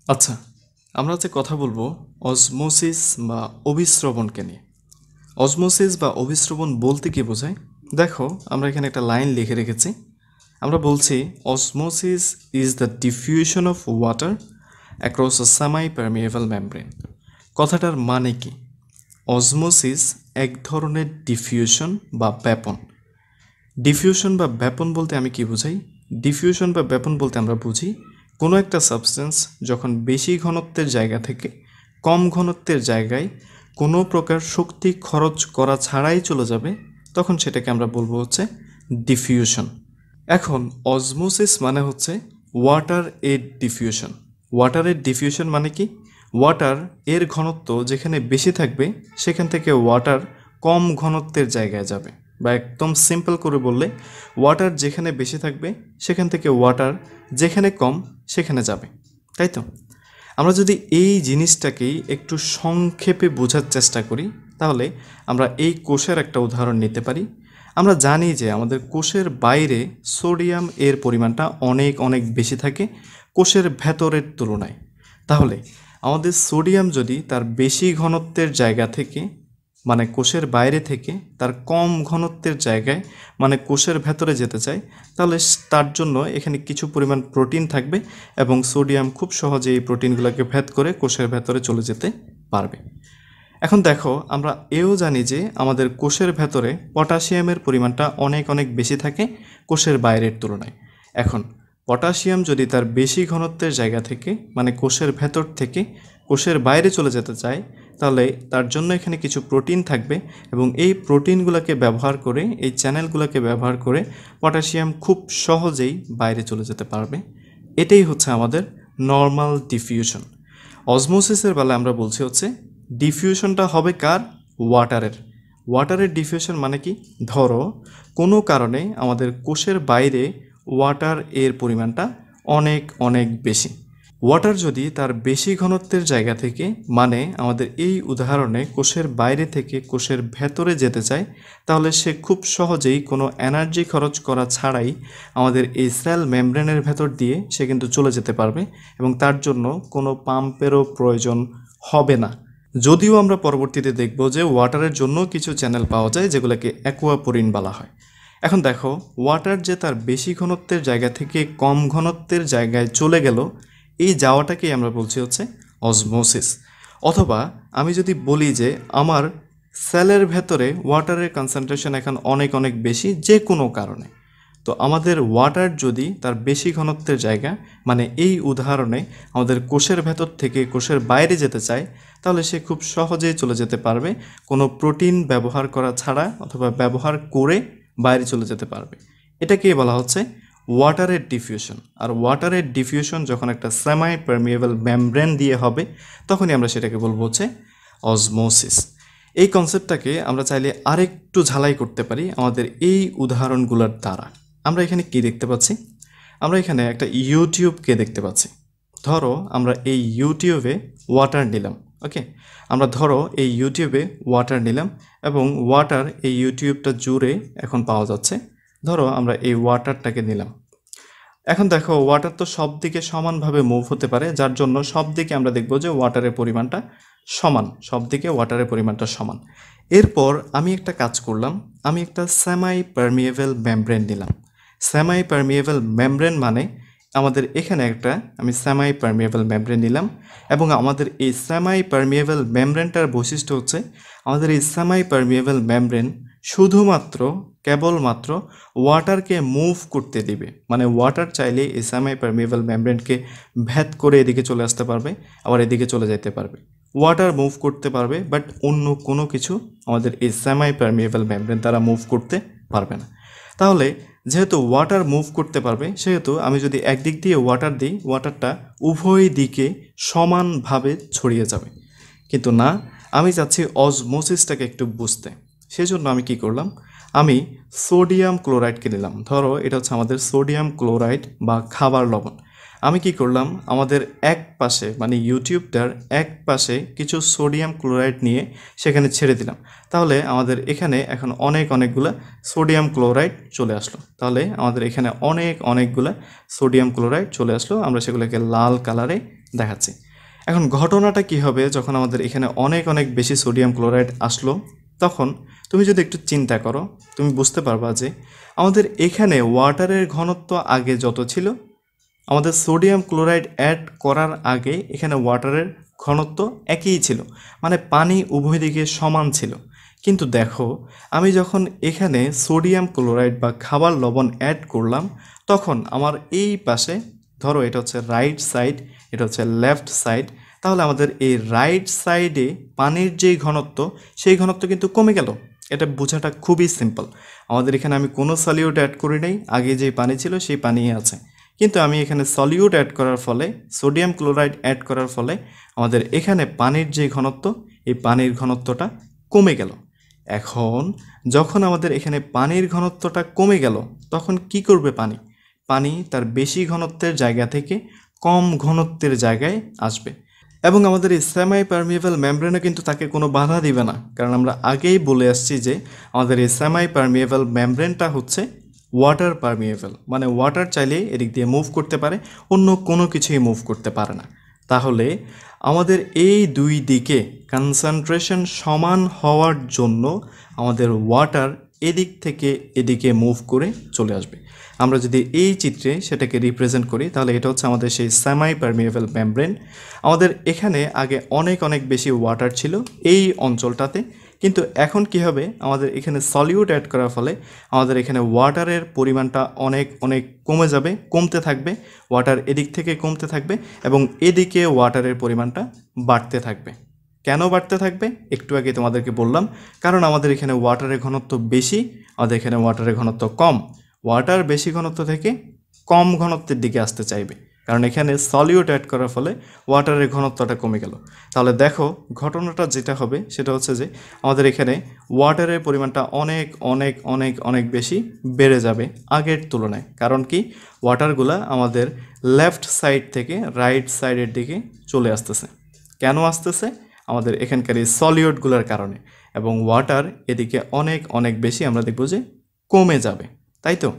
আচ্ছা, আমরা যে কথা বলবো অসমোসিস বা অভিস্রবণকে নিয়ে। অসমোসিস বা অভিস্রবণ বলতে কি বোঝায়? দেখো, আমরা এখানে একটা লাইন লিখে রেখেছি। আমরা বলছি osmosis is the diffusion of water across a semi permeable membrane. কথাটার মানে কি? অসমোসিস এক ধরনের ডিফিউশন বা ব্যাপন। ডিফিউশন বা ব্যাপন বলতে আমি কি বুঝাই? ডিফিউশন বা ব্যাপন বলতে আমরা বুঝি কোনো একটা সাবস্টেন্স যখন বেশি ঘনত্বের জায়গা থেকে কম ঘনত্বের জায়গায় কোনো প্রকার শক্তি খরচ করা ছাড়াই চলে যাবে, তখন সেটাকে আমরা বলবো হচ্ছে ডিফিউশন। এখন অসমোসিস মানে হচ্ছে ওয়াটার এর ডিফিউশন। ওয়াটারের ডিফিউশন মানে কি? ওয়াটার এর ঘনত্ব যেখানে বেশি থাকবে সেখান থেকে ওয়াটার কম ঘনত্বের জায়গায় যাবে, বা একদম সিম্পল করে বললে ওয়াটার যেখানে বেশি থাকবে সেখান থেকে ওয়াটার যেখানে কম সেখানে যাবে, তাই তো? আমরা যদি এই জিনিসটাকেই একটু সংক্ষেপে বোঝার চেষ্টা করি, তাহলে আমরা এই কোষের একটা উদাহরণ নিতে পারি। আমরা জানি যে আমাদের কোষের বাইরে সোডিয়াম এর পরিমাণটা অনেক অনেক বেশি থাকে কোষের ভেতরের তুলনায়। তাহলে আমাদের সোডিয়াম যদি তার বেশি ঘনত্বের জায়গা থেকে, মানে কোষের বাইরে থেকে তার কম ঘনত্বের জায়গায়, মানে কোষের ভেতরে যেতে চায়, তাহলে তার জন্য এখানে কিছু পরিমাণ প্রোটিন থাকবে এবং সোডিয়াম খুব সহজে এই প্রোটিনগুলোকে ভেদ করে কোষের ভেতরে চলে যেতে পারবে। এখন দেখো, আমরা এও জানি যে আমাদের কোষের ভেতরে পটাশিয়ামের পরিমাণটা অনেক অনেক বেশি থাকে কোষের বাইরের তুলনায়। এখন পটাশিয়াম যদি তার বেশি ঘনত্বের জায়গা থেকে, মানে কোষের ভেতর থেকে কোষের বাইরে চলে যেতে চায়, তাহলে তার জন্য এখানে কিছু প্রোটিন থাকবে এবং এই প্রোটিনগুলোকে ব্যবহার করে, এই চ্যানেলগুলোকে ব্যবহার করে পটাশিয়াম খুব সহজেই বাইরে চলে যেতে পারবে। এটাই হচ্ছে আমাদের নর্মাল ডিফিউশন। অসমোসিসের বেলায় আমরা বলছি হচ্ছে ডিফিউশনটা হবে কার? ওয়াটারের। ওয়াটারের ডিফিউশন মানে কি? ধরো কোনো কারণে আমাদের কোষের বাইরে ওয়াটার এর পরিমাণটা অনেক অনেক বেশি। ওয়াটার যদি তার বেশি ঘনত্বের জায়গা থেকে, মানে আমাদের এই উদাহরণে কোষের বাইরে থেকে কোষের ভেতরে যেতে চায়, তাহলে সে খুব সহজেই কোনো এনার্জি খরচ করা ছাড়াই আমাদের এই সেল মেমব্রেনের ভেতর দিয়ে সে কিন্তু চলে যেতে পারবে এবং তার জন্য কোনো পাম্পেরও প্রয়োজন হবে না। যদিও আমরা পরবর্তীতে দেখব যে ওয়াটারের জন্য কিছু চ্যানেল পাওয়া যায় যেগুলোকে অ্যাকুয়াপোরিন বলা হয়। এখন দেখো, ওয়াটার যে তার বেশি ঘনত্বের জায়গা থেকে কম ঘনত্বের জায়গায় চলে গেল, এই যাওয়াটাকেই আমরা বলছি হচ্ছে অসমোসিস। অথবা আমি যদি বলি যে আমার সেলের ভেতরে ওয়াটারের কনসেন্ট্রেশন এখন অনেক অনেক বেশি যে কোনো কারণে, তো আমাদের ওয়াটার যদি তার বেশি ঘনত্বের জায়গা, মানে এই উদাহরণে আমাদের কোষের ভেতর থেকে কোষের বাইরে যেতে চায়, তাহলে সে খুব সহজেই চলে যেতে পারবে কোনো প্রোটিন ব্যবহার করা ছাড়া, অথবা ব্যবহার করে বাইরে চলে যেতে পারবে। এটাকেই বলা হচ্ছে ওয়াটারের ডিফিউশন। আর ওয়াটারের ডিফিউশন যখন একটা সেমি পারমিয়েবল মেমব্রেন দিয়ে হবে, তখনই আমরা সেটাকে বলবো হচ্ছে অসমোসিস। এই কনসেপ্টটাকে আমরা চাইলে আরেকটু ঝালাই করতে পারি আমাদের এই উদাহরণগুলোর দ্বারা। আমরা এখানে কি দেখতে পাচ্ছি? আমরা এখানে একটা ইউটিউবকে দেখতে পাচ্ছি। ধরো আমরা এই ইউটিউবে ওয়াটার নিলাম। ওকে, আমরা ধরো এই ইউটিউবে ওয়াটার নিলাম এবং ওয়াটার এই ইউটিউবটা জুড়ে এখন পাওয়া যাচ্ছে। ধরো আমরা এই ওয়াটারটাকে নিলাম। এখন দেখো, ওয়াটার তো সব দিকে সমানভাবে মুভ হতে পারে, যার জন্য সব দিকে আমরা দেখব যে ওয়াটারের পরিমাণটা সমান, সব দিকে ওয়াটারের পরিমাণটা সমান। এরপর আমি একটা কাজ করলাম, আমি একটা সেমি পারমিয়েবল মেমব্রেন নিলাম। সেমি পারমিয়েবল মেমব্রেন মানে আমাদের এখানে একটা আমি সেমি পারমিয়েবল মেমব্রেন নিলাম এবং আমাদের এই সেমি পারমিয়েবল মেমব্রেনটার বৈশিষ্ট্য হচ্ছে আমাদের এই সেমি পারমিয়েবল মেমব্রেন শুধুমাত্র কেবলমাত্র ওয়াটারকে মুভ করতে দিবে। মানে ওয়াটার চাইলে এই সেমি পারমিয়েবল মেমব্রেনকে ভেদ করে এদিকে চলে আসতে পারবে, আবার এদিকে চলে যেতে পারবে। ওয়াটার মুভ করতে পারবে, বাট অন্য কোনো কিছু আমাদের এই সেমি পারমিয়েবল মেমব্রেন দ্বারা মুভ করতে পারবে না। তাহলে যেহেতু ওয়াটার মুভ করতে পারবে, সেহেতু আমি যদি একদিক দিয়ে ওয়াটার দিই, ওয়াটারটা উভয় দিকে সমানভাবে ছড়িয়ে যাবে। কিন্তু না, আমি চাচ্ছি অসমোসিসটাকে একটু বুঝতে। সেজন্য আমি কি করলাম, আমি সোডিয়াম ক্লোরাইডকে নিলাম। ধরো এটা হচ্ছে আমাদের সোডিয়াম ক্লোরাইড বা খাবার লবণ। আমি কি করলাম, আমাদের এক পাশে মানে ইউটিউবটার এক পাশে কিছু সোডিয়াম ক্লোরাইড নিয়ে সেখানে ছেড়ে দিলাম। তাহলে আমাদের এখানে এখন অনেকগুলা সোডিয়াম ক্লোরাইড চলে আসলো। তাহলে আমাদের এখানে অনেকগুলা সোডিয়াম ক্লোরাইড চলে আসলো। আমরা সেগুলোকে লাল কালারে দেখাচ্ছি। এখন ঘটনাটা কি হবে, যখন আমাদের এখানে অনেক বেশি সোডিয়াম ক্লোরাইড আসলো, তখন তুমি যদি একটু চিন্তা করো, তুমি বুঝতে পারবা যে আমাদের এখানে ওয়াটারের ঘনত্ব আগে যত ছিল, আমাদের সোডিয়াম ক্লোরাইড অ্যাড করার আগে এখানে ওয়াটারের ঘনত্ব একই ছিল, মানে পানি উভয় দিকে সমান ছিল। কিন্তু দেখো, আমি যখন এখানে সোডিয়াম ক্লোরাইড বা খাবার লবণ অ্যাড করলাম, তখন আমার এই পাশে, ধরো এটা হচ্ছে রাইট সাইড, এটা হচ্ছে লেফট সাইড, তাহলে আমাদের এই রাইট সাইডে পানির যেই ঘনত্ব, সেই ঘনত্ব কিন্তু কমে গেল। এটা বোঝাটা খুবই সিম্পল। আমাদের এখানে আমি কোনো সলিউট অ্যাড করি নাই, আগে যেই পানি ছিল সেই পানিই আছে। কিন্তু আমি এখানে সলিউট অ্যাড করার ফলে, সোডিয়াম ক্লোরাইড অ্যাড করার ফলে আমাদের এখানে পানির যে ঘনত্ব, এই পানির ঘনত্বটা কমে গেল। এখন যখন আমাদের এখানে পানির ঘনত্বটা কমে গেল, তখন কি করবে পানি? পানি তার বেশি ঘনত্বের জায়গা থেকে কম ঘনত্বের জায়গায় আসবে। এবং আমাদের এই সেমি পারমিয়েবল মেমব্রেনও কিন্তু তাকে কোনো বাধা দিবে না, কারণ আমরা আগেই বলে আসছি যে আমাদের এই সেমি পারমিয়েবল মেমব্রেনটা হচ্ছে ওয়াটার পারমিয়েবল, মানে ওয়াটার চাইলে এদিক দিয়ে মুভ করতে পারে, অন্য কোনো কিছুই মুভ করতে পারে না। তাহলে আমাদের এই দুই দিকে কনসেন্ট্রেশন সমান হওয়ার জন্য আমাদের ওয়াটার এদিক থেকে এদিকে মুভ করে চলে আসবে। আমরা যদি এই চিত্রে সেটাকে রিপ্রেজেন্ট করি, তাহলে এটা হচ্ছে আমাদের সেই সেমি পারমিয়েবল মেমব্রেন। আমাদের এখানে আগে অনেক বেশি ওয়াটার ছিল এই অঞ্চলটাতে, কিন্তু এখন কি হবে, আমাদের এখানে সলিউট অ্যাড করার ফলে আমাদের এখানে ওয়াটারের পরিমাণটা অনেক কমে যাবে, কমতে থাকবে। ওয়াটার এদিক থেকে কমতে থাকবে এবং এদিকে ওয়াটারের পরিমাণটা বাড়তে থাকবে। কেন বাড়তে থাকবে একটু আগে তোমাদেরকে বললাম, কারণ আমাদের এখানে ওয়াটারের ঘনত্ব বেশি, আমাদের এখানে ওয়াটারের ঘনত্ব কম। ওয়াটার বেশি ঘনত্ব থেকে কম ঘনত্বের দিকে আসতে চাইবে, কারণ এখানে সলিউট অ্যাড করার ফলে ওয়াটারের ঘনত্বটা কমে গেল। তাহলে দেখো, ঘটনাটা যেটা হবে সেটা হচ্ছে যে আমাদের এখানে ওয়াটারের পরিমাণটা অনেক বেশি বেড়ে যাবে আগের তুলনায়। কারণ কি, ওয়াটারগুলা আমাদের লেফট সাইড থেকে রাইট সাইডের দিকে চলে আসতেছে। কেন আসতেছে? আমাদের এখানকার এই সলিউটগুলোর কারণে। এবং ওয়াটার এদিকে অনেক বেশি আমরা দেখব যে কমে যাবে, তাই তো?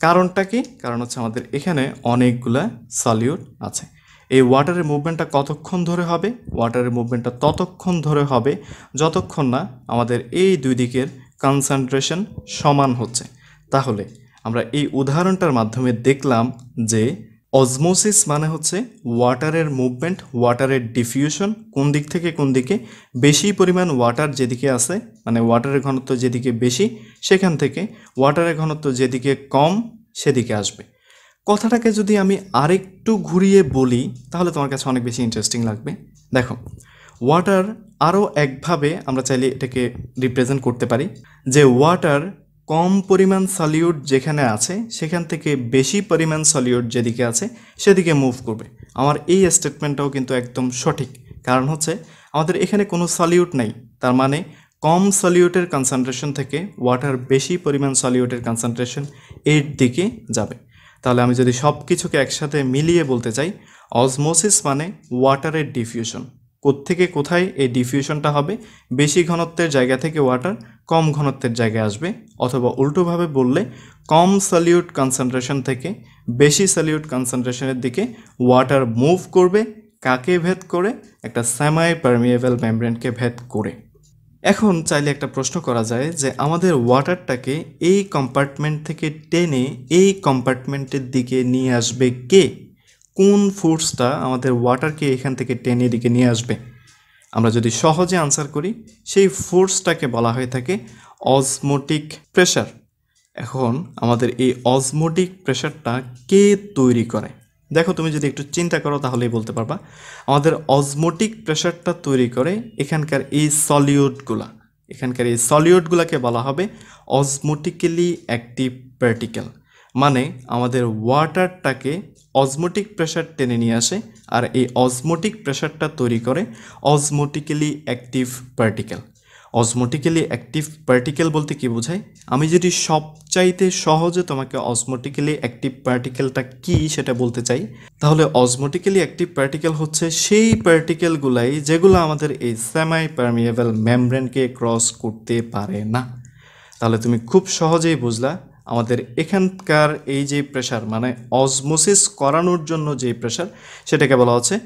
কারণটা কি? কারণ হচ্ছে আমাদের এখানে অনেকগুলা সলিউট আছে। এই ওয়াটারের মুভমেন্টটা কতক্ষণ ধরে হবে? ওয়াটারের মুভমেন্টটা ততক্ষণ ধরে হবে যতক্ষণ না আমাদের এই দুই দিকের কনসেন্ট্রেশন সমান হচ্ছে। তাহলে আমরা এই উদাহরণটার মাধ্যমে দেখলাম যে অসমোসিস মানে হচ্ছে ওয়াটারের মুভমেন্ট, ওয়াটারের ডিফিউশন, কোন দিক থেকে কোন দিকে বেশি পরিমাণ ওয়াটার যেদিকে আছে, মানে ওয়াটারের ঘনত্ব যেদিকে বেশি, সেখান থেকে ওয়াটারের ঘনত্ব যেদিকে কম সেদিকে আসবে। কথাটাকে যদি আমি আরেকটু ঘুরিয়ে বলি, তাহলে তোমার কাছে অনেক বেশি ইন্টারেস্টিং লাগবে। দেখো, ওয়াটার আরও একভাবে আমরা চাইলে এটাকে রিপ্রেজেন্ট করতে পারি যে ওয়াটার কম পরিমাণ সলিউট যেখানে আছে সেখান থেকে বেশি পরিমাণ সলিউট যেদিকে আছে সেদিকে মুভ করবে। আমার এই স্টেটমেন্টটাও কিন্তু একদম সঠিক, কারণ হচ্ছে আমাদের এখানে কোনো সলিউট নাই, তার মানে কম সলিউটের কনসেন্ট্রেশন থেকে ওয়াটার বেশি পরিমাণ সলিউটের কনসেন্ট্রেশন এর দিকে যাবে। তাহলে আমি যদি সব কিছুকে একসাথে মিলিয়ে বলতে চাই, অসমোসিস মানে ওয়াটারের ডিফিউশন। কোত্থেকে কোথায় এই ডিফিউশনটা হবে? বেশি ঘনত্বের জায়গা থেকে ওয়াটার কম ঘনত্বের জায়গায় আসবে, অথবা উল্টোভাবে বললে কম সলিউট কনসেন্ট্রেশন থেকে বেশি সলিউট কনসেন্ট্রেশনের দিকে ওয়াটার মুভ করবে। কাকে ভেদ করে? একটা সেমি পারমিয়েবল মেমব্রেনকে ভেদ করে। এখন চাইলে একটা প্রশ্ন করা যায় যে আমাদের ওয়াটারটাকে এই কম্পার্টমেন্ট থেকে টেনে এই কম্পার্টমেন্টের দিকে নিয়ে আসবে কে? কোন ফোর্সটা আমাদের ওয়াটারকে এখান থেকে টেনে এদিকে নিয়ে আসবে? আমরা যদি সহজে আনসার করি, সেই ফোর্সটাকে বলা হয়ে থাকে অসমোটিক প্রেশার। এখন আমাদের এই অসমোটিক প্রেশারটা কে তৈরি করে? দেখো, তুমি যদি একটু চিন্তা করো তাহলেই বলতে পারবা। আমাদের অসমোটিক প্রেশারটা তৈরি করে এখানকার এই সলিউটগুলোকে বলা হবে অসমোটিক্যালি অ্যাক্টিভ পার্টিকেল। মানে আমাদের ওয়াটারটাকে অসমোটিক প্রেশার টেনে নিয়ে আসে, আর এই অসমোটিক প্রেশারটা তৈরি করে অসমোটিক্যালি অ্যাক্টিভ পার্টিকেল। অসমোটিক্যালি অ্যাক্টিভ পার্টিকেল বলতে কি বোঝায়? আমি যদি সবচাইতে সহজে তোমাকে অসমোটিক্যালি অ্যাক্টিভ পার্টিকেলটা কি সেটা বলতে চাই, তাহলে অসমোটিক্যালি অ্যাক্টিভ পার্টিকেল হচ্ছে সেই পার্টিকেলগুলাই যেগুলো আমাদের এই সেমি পারমিয়েবল মেমব্রেনকে ক্রস করতে পারে না। তাহলে তুমি খুব সহজেই বুঝলা আমাদের এখানকার এই যে প্রেশার, মানে অসমোসিস করানোর জন্য যে প্রেশার, সেটাকে বলা হচ্ছে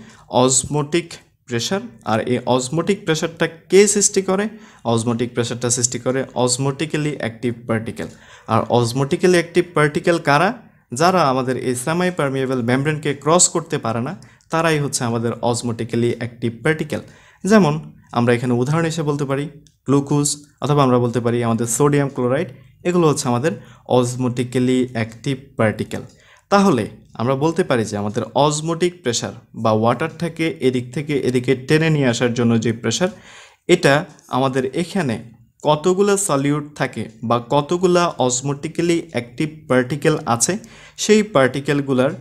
অসমোটিক প্রেশার। আর এই অসমোটিক প্রেশারটা কে সৃষ্টি করে? অসমোটিক প্রেশারটা সৃষ্টি করে অসমোটিক্যালি অ্যাক্টিভ পার্টিকেল। আর অসমোটিক্যালি অ্যাক্টিভ পার্টিকেল কারা? যারা আমাদের এই সেমি পারমিয়েবল মেমব্রেনকে ক্রস করতে পারে না, তারাই হচ্ছে আমাদের অসমোটিক্যালি অ্যাক্টিভ পার্টিকেল। যেমন আমরা এখানে উদাহরণ হিসেবে বলতে পারি গ্লুকোজ, অথবা আমরা বলতে পারি আমাদের সোডিয়াম ক্লোরাইড। এগুলো হচ্ছে আমাদের অসমোটিক্যালি অ্যাক্টিভ পার্টিকেল। তাহলে আমরা বলতে পারি যে আমাদের অসমোটিক প্রেশার বা ওয়াটারটাকে এদিক থেকে এদিকে টেনে নিয়ে আসার জন্য যে প্রেশার, এটা আমাদের এখানে কতগুলো সলিউট থাকে বা কতগুলা অসমোটিক্যালি অ্যাক্টিভ পার্টিকেল আছে সেই পার্টিকেলগুলার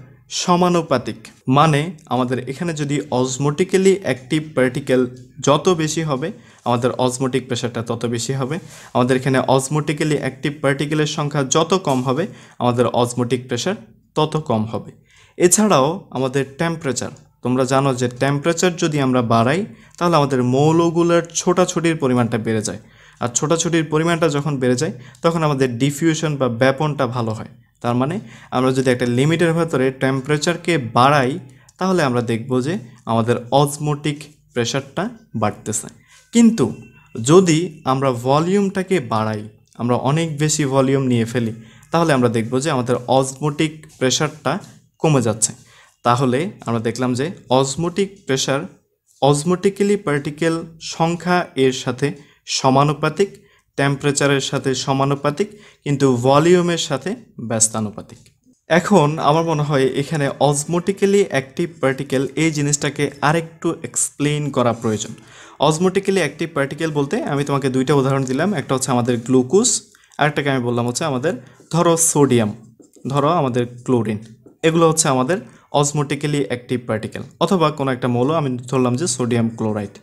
সমানুপাতিক। মানে আমাদের এখানে যদি অসমোটিক্যালি অ্যাক্টিভ পার্টিকেল যত বেশি হবে, আমাদের অসমোটিক প্রেশারটা তত বেশি হবে। আমাদের এখানে অসমোটিক্যালি অ্যাক্টিভ পার্টিকেলের সংখ্যা যত কম হবে, আমাদের অসমোটিক প্রেশার তত কম হবে। এছাড়াও আমাদের টেম্পারেচার, তোমরা জানো যে টেম্পারেচার যদি আমরা বাড়াই তাহলে আমাদের মৌলগুলোর ছোটাছুটির পরিমাণটা বেড়ে যায়। আর ছোটাছুটির পরিমাণটা যখন বেড়ে যায় তখন আমাদের ডিফিউশন বা ব্যাপনটা ভালো হয়। তার মানে আমরা যদি একটা লিমিটের ভেতরে টেম্পারেচারকে বাড়াই তাহলে আমরা দেখব যে আমাদের অসমোটিক প্রেশারটা বাড়তেছে। কিন্তু যদি আমরা ভলিউমটাকে বাড়াই, আমরা অনেক বেশি ভলিউম নিয়ে ফেলি, তাহলে আমরা দেখব যে আমাদের অসমোটিক প্রেশারটা কমে যাচ্ছে। তাহলে আমরা দেখলাম যে অসমোটিক প্রেশার অসমোটিক্যালি পার্টিকেল সংখ্যা এর সাথে সমানুপাতিক, টেম্পারেচারের সাথে সমানুপাতিক, কিন্তু ভলিউমের সাথে ব্যস্তানুপাতিক। এখন আমার মনে হয় এখানে অসমোটিক্যালি অ্যাক্টিভ পার্টিকেল এই জিনিসটাকে আরেকটু এক্সপ্লেইন করা প্রয়োজন। অসমোটিক্যালি অ্যাক্টিভ পার্টিকেল বলতে আমি তোমাকে দুইটা উদাহরণ দিলাম, একটা হচ্ছে আমাদের গ্লুকোজ, আরেকটাকে আমি বললাম হচ্ছে আমাদের ধরো সোডিয়াম, ধরো আমাদের ক্লোরিন। এগুলো হচ্ছে আমাদের অসমোটিক্যালি অ্যাক্টিভ পার্টিকেল, অথবা কোনো একটা মৌল আমি ধরলাম যে সোডিয়াম ক্লোরাইড।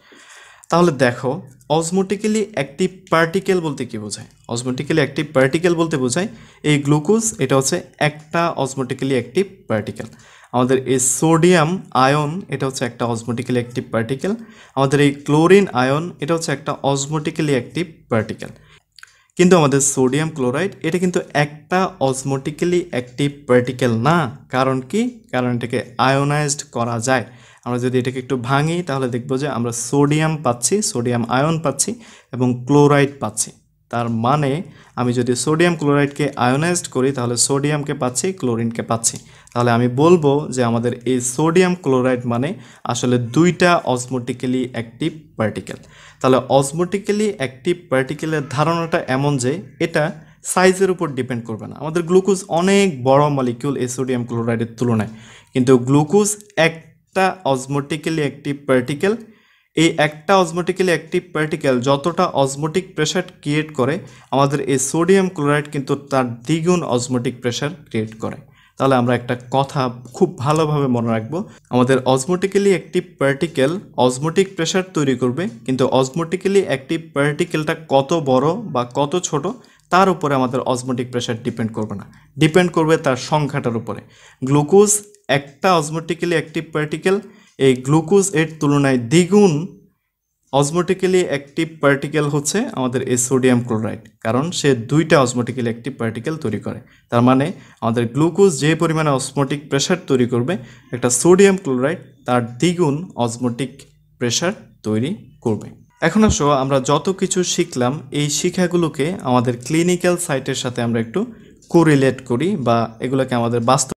তাহলে দেখো অসমোটিক্যালি অ্যাক্টিভ পার্টিকেল বলতে কি বোঝায়? অসমোটিক্যালি অ্যাক্টিভ পার্টিকেল বলতে বোঝায় এই গ্লুকোজ, এটা হচ্ছে একটা অসমোটিক্যালি অ্যাক্টিভ পার্টিকেল। আমাদের এই সোডিয়াম আয়ন, এটা হচ্ছে একটা অসমোটিক্যালি অ্যাক্টিভ পার্টিকেল। আমাদের এই ক্লোরিন আয়ন, এটা হচ্ছে একটা অসমোটিক্যালি অ্যাক্টিভ পার্টিকেল। কিন্তু আমাদের সোডিয়াম ক্লোরাইড এটা কিন্তু একটা অসমোটিক্যালি অ্যাক্টিভ পার্টিকেল না। কারণ কি? কারণ এটাকে আয়োনাইজড করা যায়। আমরা যদি এটাকে একটু ভাঙি তাহলে দেখব যে আমরা সোডিয়াম পাচ্ছি, সোডিয়াম আয়ন পাচ্ছি এবং ক্লোরাইড পাচ্ছি। তার মানে আমি যদি সোডিয়াম ক্লোরাইডকে আয়োনাইজড করি তাহলে সোডিয়ামকে পাচ্ছি, ক্লোরিনকে পাচ্ছি। তাহলে আমি বলবো যে আমাদের এই সোডিয়াম ক্লোরাইড মানে আসলে দুইটা অসমোটিক্যালি অ্যাক্টিভ পার্টিকেল। তাহলে অসমোটিক্যালি অ্যাক্টিভ পার্টিকেলের ধারণাটা এমন যে এটা সাইজের উপর ডিপেন্ড করবে না। আমাদের গ্লুকোজ অনেক বড় মলিকিউল এই সোডিয়াম ক্লোরাইডের তুলনায়, কিন্তু গ্লুকোজ একটা অসমোটিক্যালি অ্যাক্টিভ পার্টিকেল। এই একটা অসমোটিক্যালি অ্যাক্টিভ পার্টিকেল যতটা অসমোটিক প্রেশার ক্রিয়েট করে, আমাদের এই সোডিয়াম ক্লোরাইড কিন্তু তার দ্বিগুণ অসমোটিক প্রেশার ক্রিয়েট করে। তাহলে আমরা একটা কথা খুব ভালোভাবে মনে রাখবো, আমাদের অসমোটিক্যালি অ্যাক্টিভ পার্টিকেল অসমোটিক প্রেশার তৈরি করবে, কিন্তু অসমোটিক্যালি অ্যাক্টিভ পার্টিকেলটা কত বড় বা কত ছোট তার উপরে আমাদের অসমোটিক প্রেশার ডিপেন্ড করবে না, ডিপেন্ড করবে তার সংখ্যাটার উপরে। গ্লুকোজ একটা অসমোটিক্যালি অ্যাক্টিভ পার্টিকেল, এই গ্লুকোজ এর তুলনায় দ্বিগুণ অসমোটিক্যালি অ্যাক্টিভ পার্টিকেল হচ্ছে আমাদের এই সোডিয়াম ক্লোরাইড, কারণ সে দুইটা অসমোটিক্যালি অ্যাক্টিভ পার্টিকেল তৈরি করে। তার মানে আমাদের গ্লুকোজ যে পরিমাণে অসমোটিক প্রেশার তৈরি করবে, একটা সোডিয়াম ক্লোরাইড তার দ্বিগুণ অসমোটিক প্রেশার তৈরি করবে। এখন আসো আমরা যত কিছু শিখলাম এই শিক্ষাগুলোকে আমাদের ক্লিনিক্যাল সাইটের সাথে আমরা একটু কোরিলেট করি বা এগুলোকে আমাদের বাস্তব